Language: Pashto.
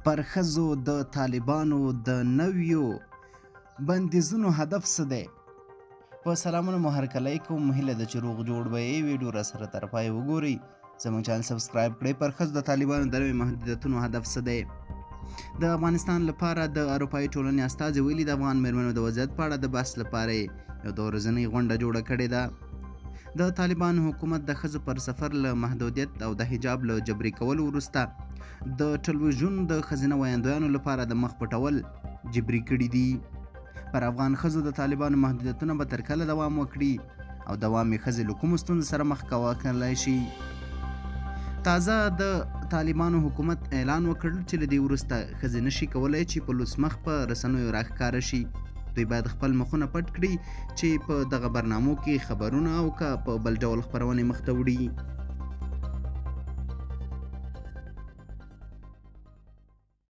پر ښځو د طالبانو د نویو بندیزونو هدف څه دی؟ په سلامونه مو هرکلی کوم، هیله ده چې روغ جوړ به یې. ویډیو راسره تر پایه وګورئ، زموږ چینل سبسکرایب کړئ. پر ښځو د طالبانو د نویو محدودیتونو هدف څه دی؟ د افغانستان لپاره د اروپایي ټولنې استازي ویلي د افغان میرمنو د وضعیت په اړه د بحث لپاره یو د ورځنۍ غونډه جوړه کړې ده. د طالبانو حکومت د ښځو پر سفر له محدودیت او د حجاب له جبري کولو وروسته د ټلویزیون د ښځینه ویاندویانو لپاره د مخ پټول جبري کړي دي. پر افغان ښځو د طالبانو محدودیتونه به تر کله دوام وکړي او دوام یې ښځې له کومو ستونزو سره مخ کولی شي؟ تازه د طالبانو حکومت اعلان وکړ چې له دې وروسته ښځې نشي کولی چې په لوڅ مخ په رسنیو راښکاره شي. دوی باید خپل مخونه پټ کړي چې په دغه برنامو کې خبرونه او که په بل ډول خپرونې مخ ته وړي.